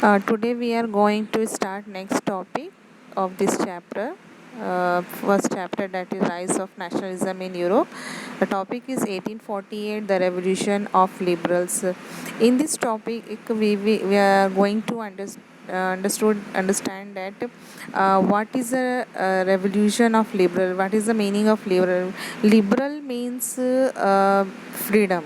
Today we are going to start next topic of this chapter. First chapter, that is Rise of Nationalism in Europe. The topic is 1848, the Revolution of Liberals. In this topic, we are going to understand that what is a revolution of liberal, what is the meaning of liberal means freedom,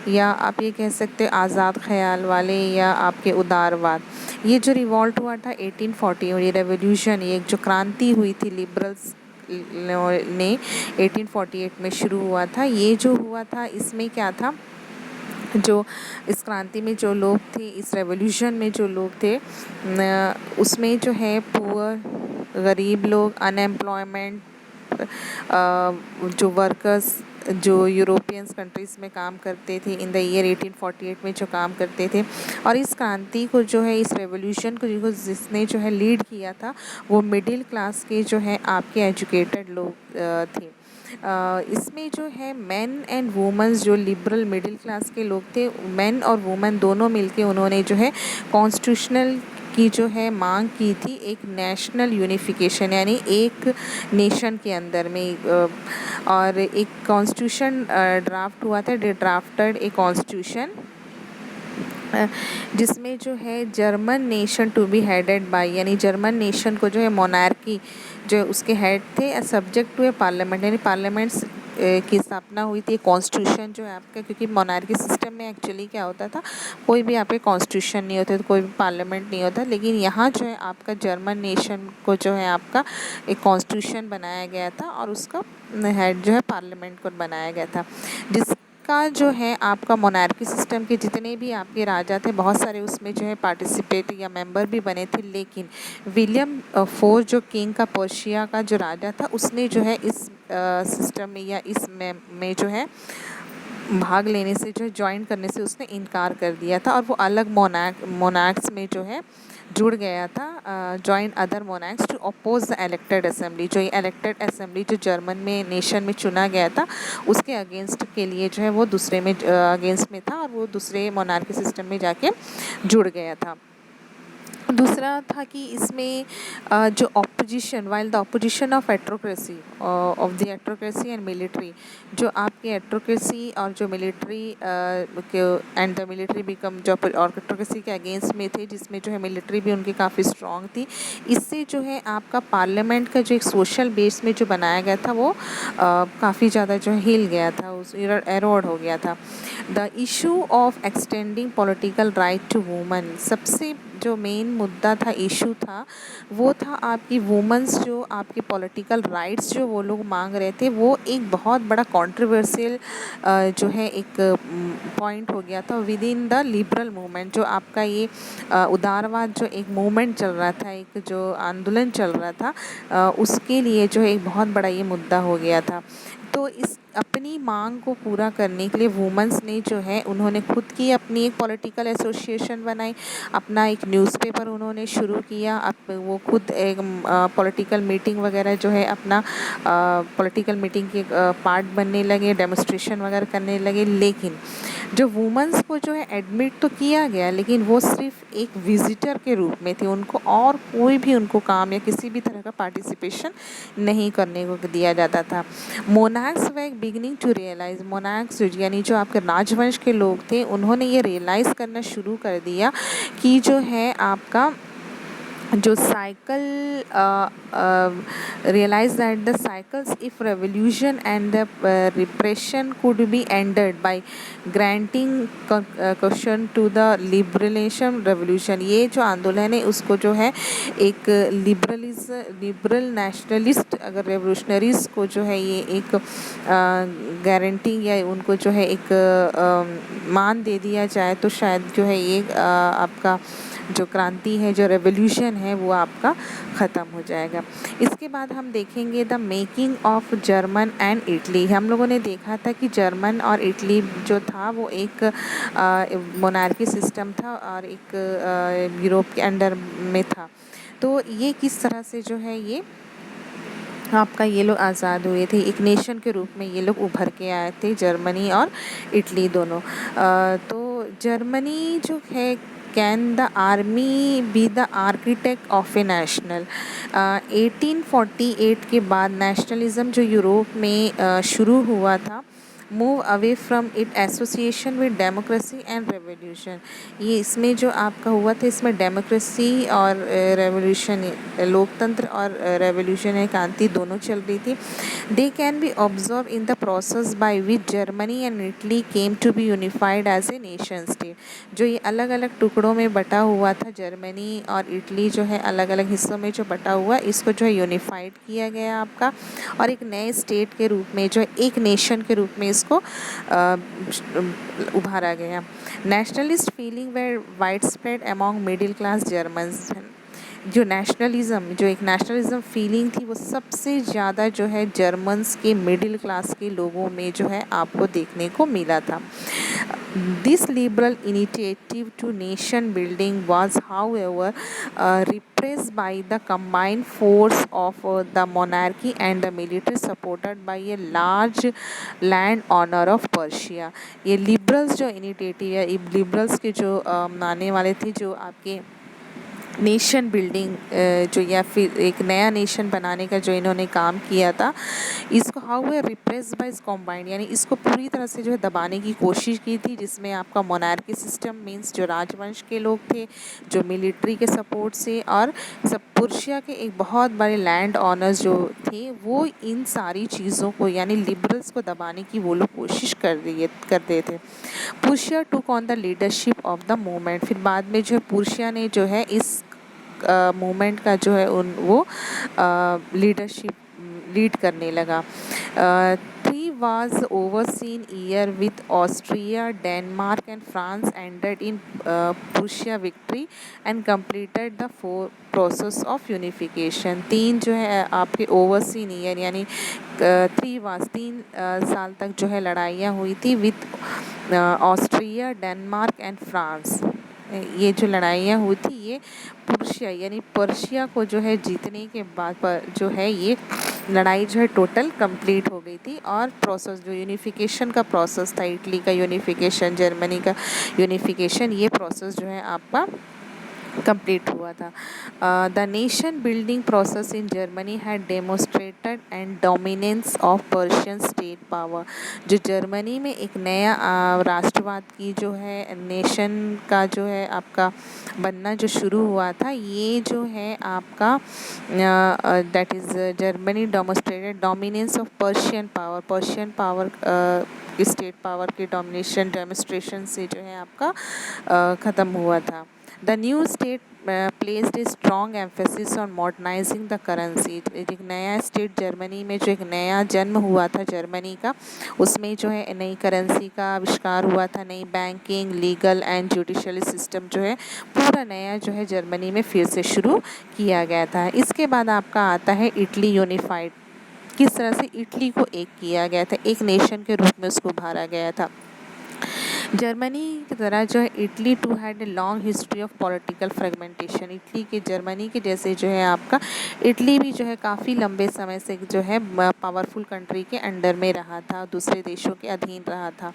या आप ये कह सकते हो आज़ाद ख्याल वाले, या आपके उदारवाद। ये जो रिवॉल्ट हुआ था 1840, और ये रेवोल्यूशन, ये जो क्रांति हुई थी लिबरल्स ने 1848 में शुरू हुआ था। ये जो हुआ था इसमें क्या था, जो इस क्रांति में जो लोग थे, इस रेवोल्यूशन में जो लोग थे, उसमें जो है पुअर, गरीब लोग, अनएम्प्लॉयमेंट, जो वर्कर्स जो यूरोपियंस कंट्रीज़ में काम करते थे इन द ईयर 1848 में जो काम करते थे, और इस क्रांति को जो है, इस रेवोल्यूशन को जिसने जो है लीड किया था, वो मिडिल क्लास के जो है आपके एजुकेटेड लोग थे। इसमें जो है मेन एंड वुमेन्स, जो लिबरल मिडिल क्लास के लोग थे, मेन और वुमेन दोनों मिलके उन्होंने जो है कॉन्स्टिट्यूशनल की जो है मांग की थी, एक नेशनल यूनिफिकेशन, यानी एक नेशन के अंदर में, और एक कॉन्स्टिट्यूशन ड्राफ्ट हुआ था, ड्राफ्टेड ए कॉन्स्टिट्यूशन, जिसमें जो है German nation to be headed by, यानी जर्मन नेशन को जो है मोनार्की जो उसके हेड थे, सब्जेक्ट टू ए पार्लियामेंट, यानी पार्लियामेंट्स की स्थापना हुई थी। कॉन्स्टिट्यूशन जो है आपका, क्योंकि मोनार्की सिस्टम में एक्चुअली क्या होता था, कोई भी आपके कॉन्स्टिट्यूशन नहीं होते, तो कोई भी पार्लियामेंट नहीं होता, लेकिन यहाँ जो है आपका जर्मन नेशन को जो है आपका एक कॉन्स्टिट्यूशन बनाया गया था, और उसका हेड जो है पार्लियामेंट को बनाया गया था, जिस का जो है आपका मोनार्की सिस्टम के जितने भी आपके राजा थे, बहुत सारे उसमें जो है पार्टिसिपेट या मेंबर भी बने थे, लेकिन विलियम फोर्थ जो किंग का पर्शिया का जो राजा था, उसने जो है इस सिस्टम में या इस में जो है भाग लेने से, जो ज्वाइन करने से उसने इनकार कर दिया था, और वो अलग मोनार्क्स में जो है जुड़ गया था, join other monarchs to oppose the elected assembly. जो ये इलेक्टेड असेंबली जो जर्मन में नेशन में चुना गया था, उसके अगेंस्ट के लिए जो है वो दूसरे में अगेंस्ट में था, और वो दूसरे मोनार्की सिस्टम में जाके जुड़ गया था। दूसरा था कि इसमें जो opposition, while the opposition of autocracy, of the autocracy and military, जो आपकी एट्रोक्रेसी और जो military and the military become, जो और एट्रोक्रेसी के अगेंस्ट में थे, जिसमें जो है मिलिट्री भी उनकी काफ़ी स्ट्रॉन्ग थी, इससे जो है आपका पार्लियामेंट का जो एक सोशल बेस में जो बनाया गया था, वो काफ़ी ज़्यादा जो हिल गया था, उस एरोड हो गया था। The issue of extending political right to women, सबसे जो मेन मुद्दा था, इशू था, वो था आपकी वुमेन्स जो आपकी पॉलिटिकल राइट्स जो वो लोग मांग रहे थे, वो एक बहुत बड़ा कंट्रोवर्शियल जो है एक पॉइंट हो गया था with in the liberal movement. जो आपका ये उदारवाद जो एक मूवमेंट चल रहा था, एक जो आंदोलन चल रहा था, उसके लिए जो है एक बहुत बड़ा ये मुद्दा हो गया था। तो इस अपनी मांग को पूरा करने के लिए वुमेन्स ने जो है, उन्होंने खुद की अपनी एक पॉलिटिकल एसोसिएशन बनाई, अपना एक न्यूज़पेपर उन्होंने शुरू किया, वो खुद एक पॉलिटिकल मीटिंग वगैरह जो है अपना पॉलिटिकल मीटिंग के पार्ट बनने लगे, डेमोस्ट्रेशन वगैरह करने लगे। लेकिन जो वुमेन्स को जो है एडमिट तो किया गया, लेकिन वो सिर्फ एक विजिटर के रूप में थे, उनको और कोई भी उनको काम या किसी भी तरह का पार्टिसिपेशन नहीं करने को दिया जाता था। Monarchs they beginning to realize, monarchs यानी जो आपके राजवंश के लोग थे, उन्होंने ये रियलाइज़ करना शुरू कर दिया कि जो है आपका जो cycle, realise that the cycles if revolution and the repression could be ended by granting question to the liberation revolution. ये जो आंदोलन है उसको जो है एक लिबरल नेशनलिस्ट अगर रेवोल्यूशनरीज को जो है ये एक गारंटी या उनको जो है एक मान दे दिया जाए, तो शायद जो है ये आपका जो क्रांति है, जो रेवोल्यूशन है, वो आपका ख़त्म हो जाएगा। इसके बाद हम देखेंगे the making of German and Italy. हम लोगों ने देखा था कि जर्मन और इटली जो था वो एक मोनार्की सिस्टम था और एक यूरोप के अंडर में था। तो ये किस तरह से जो है ये आपका ये लोग आज़ाद हुए थे, एक नेशन के रूप में ये लोग उभर के आए थे, जर्मनी और इटली दोनों। तो जर्मनी जो है can the army be the architect of A national? 1848 के बाद नेशनलिज्म जो यूरोप में शुरू हुआ था, move away from it association with democracy and revolution. ये इसमें जो आपका हुआ था, इसमें डेमोक्रेसी और रेवोल्यूशन, लोकतंत्र और रेवोल्यूशन है, क्रांति दोनों चल रही थी। They can be observe in the process by which Germany and Italy came to be unified as a nation state. जो ये अलग अलग टुकड़ों में बटा हुआ था, जर्मनी और इटली जो है अलग अलग हिस्सों में जो बटा हुआ, इसको जो है यूनिफाइड किया गया आपका, और एक नए स्टेट के रूप में, जो एक नेशन के रूप में इसको उभारा गया। Nationalist feeling were widespread among middle class Germans. जो नेशनलिज्म, जो एक नेशनलिज्म फीलिंग थी, वो सबसे ज़्यादा जो है जर्मन्स के मिडिल क्लास के लोगों में जो है आपको देखने को मिला था। This liberal initiative to nation building was however repressed by the combined force of the monarchy and the military supported by a large landowner of Persia। ये लिबरल्स जो इनिशिएटिव है, लिबरल्स के जो मानने वाले थे, जो आपके नेशन बिल्डिंग जो या फिर एक नया नेशन बनाने का जो इन्होंने काम किया था, इसको how they repress by combined, यानी इसको पूरी तरह से जो है दबाने की कोशिश की थी, जिसमें आपका मोनार्की सिस्टम मींस जो राजवंश के लोग थे, जो मिलिट्री के सपोर्ट से, और सब पुर्शिया के एक बहुत बड़े लैंड ऑनर्स जो थे, वो इन सारी चीज़ों को, यानी लिबरल्स को दबाने की वो लोग कोशिश करते थे। Prussia took on the leadership of the movement. फिर बाद में जो है पुर्शिया ने जो है इस मूवमेंट का जो है वो लीडरशिप लीड करने लगा। 3 was overseen year with Austria, Denmark and France ended in Prussia victory and completed the process of unification। 3 जो है आपके ओवरसीन ईयर, यानी 3 was 3 साल तक जो है लड़ाइयाँ हुई थी with Austria, Denmark and France. ये जो लड़ाइयाँ हुई थी, ये पर्शिया यानी पर्शिया को जो है जीतने के बाद पर जो है ये लड़ाई जो है टोटल कंप्लीट हो गई थी, और प्रोसेस जो यूनिफिकेशन का प्रोसेस था, इटली का यूनिफिकेशन, जर्मनी का यूनिफिकेशन, ये प्रोसेस जो है आपका कंप्लीट हुआ था। The nation building process in Germany had demonstrated and dominance of Persian state power. जो जर्मनी में एक नया राष्ट्रवाद की जो है नेशन का जो है आपका बनना जो शुरू हुआ था, ये जो है आपका that is Germany demonstrated dominance of Persian power, Persian power state power के डोमिनेशन डेमोस्ट्रेशन से जो है आपका ख़त्म हुआ था। The new state placed a strong emphasis on modernizing the currency। एक नया स्टेट जर्मनी में जो एक नया जन्म हुआ था जर्मनी का, उसमें जो है नई करेंसी का आविष्कार हुआ था, नई banking, legal and judicial system जो है पूरा नया जो है जर्मनी में फिर से शुरू किया गया था। इसके बाद आपका आता है इटली यूनिफाइड। किस तरह से इटली को एक किया गया था, एक नेशन के रूप में उसको उभारा गया था। जर्मनी की तरह जो है Italy too had a long history of political fragmentation. Italy के जर्मनी के जैसे जो है आपका इटली भी जो है काफ़ी लंबे समय से जो है पावरफुल कंट्री के अंडर में रहा था, दूसरे देशों के अधीन रहा था।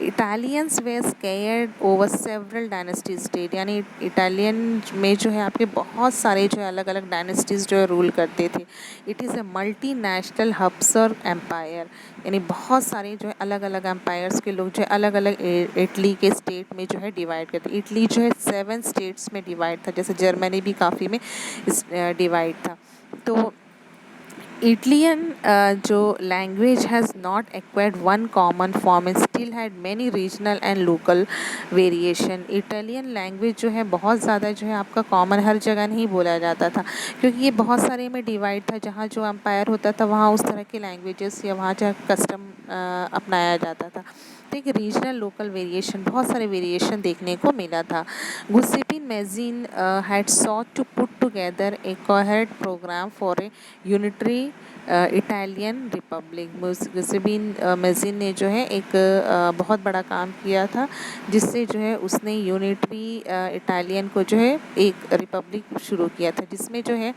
Italians were scared over several dynasty state, यानी इटालियन में जो है आपके बहुत सारे जो है अलग अलग डायनेस्टीज जो है रूल करते थे। It is a multi national Habsburg empire, यानी बहुत सारे जो है अलग अलग एम्पायर्स के लोग जो है अलग अलग इटली के स्टेट में जो है डिवाइड करते। इटली जो है 7 स्टेट्स में डिवाइड था, जैसे जर्मनी भी काफ़ी में डिवाइड था। तो इटलियन जो language has not acquired one common form and still had many regional and local variation. Italian language जो है बहुत ज़्यादा जो है आपका कॉमन हर जगह नहीं बोला जाता था, क्योंकि ये बहुत सारे में डिवाइड था। जहाँ जो एम्पायर होता था वहाँ उस तरह के लैंग्वेजेस या वहाँ जो कस्टम अपनाया जाता था। तो एक रीजनल लोकल वेरिएशन, बहुत सारे वेरिएशन देखने को मिला था। Giuseppe Mazzini had sought to put together a coherent programme for a unitary Italian republic. Giuseppe Mazzini ने जो है एक बहुत बड़ा काम किया था, जिससे जो है उसने यूनिटरी इटालियन को जो है एक रिपब्लिक शुरू किया था, जिसमें जो है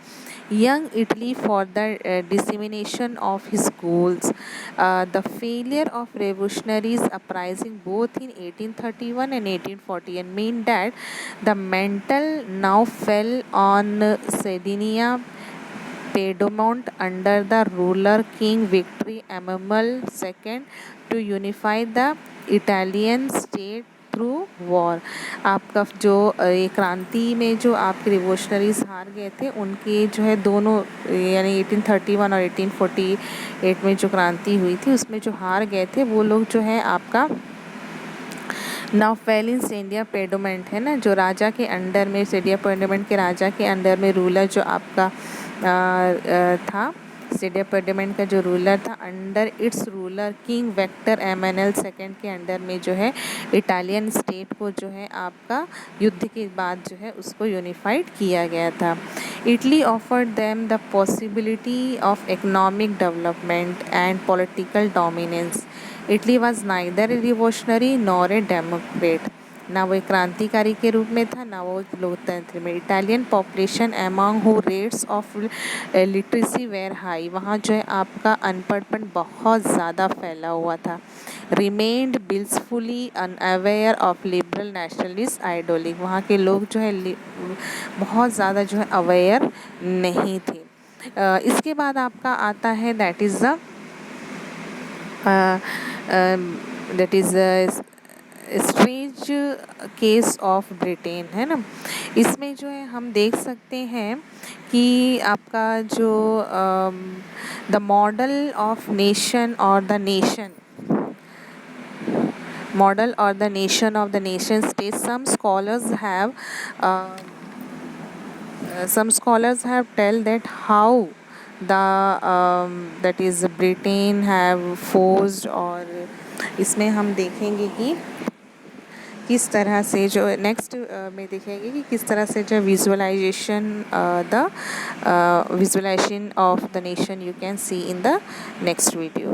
young Italy for the dissemination of his goals, the failure of revolutionaries uprising both in 1831 and 1840 and mean that the mantle now fell on Sardinia Piedmont under the ruler King Victor Emmanuel II to unify the Italian state through war. आपका जो ये क्रांति में जो आपके revolutionaries हार गए थे उनके जो है दोनों यानी 1831 और 1848 में जो क्रांति हुई थी उसमें जो हार गए थे वो लोग जो है आपका नाउ फेल इन सेंडिया पेडोमेंट है ना, जो राजा के अंडर में सेंडिया पेडोमेंट के राजा के अंडर में रूलर जो आपका था, सेंडिया पेडोमेंट का जो रूलर था under its ruler king Victor Emmanuel second के अंडर में जो है इटालियन स्टेट को जो है आपका युद्ध के बाद जो है उसको यूनिफाइड किया गया था। Italy offered them the possibility of economic development and political dominance. Italy was neither A revolutionary nor a Democrat, ना वो एक क्रांतिकारी के रूप में था ना वो एक लोकतंत्र में। Italian population among who rates of literacy where high, वहाँ जो है आपका अनपढ़पन बहुत ज़्यादा फैला हुआ था। Remained blissfully unaware of liberal nationalist ideology, वहाँ के लोग जो है बहुत ज़्यादा जो है अवेयर नहीं थे। इसके बाद आपका आता है that is strange case of Britain है ना। इसमें जो है हम देख सकते हैं कि आपका जो द मॉडल ऑफ नेशन और the nation model or the nation of the nation state, some scholars have tell that how the that is Britain have forced, और इसमें हम देखेंगे कि किस तरह से जो नेक्स्ट में देखेंगे कि किस तरह से जो visualization of the nation you can see in the next video.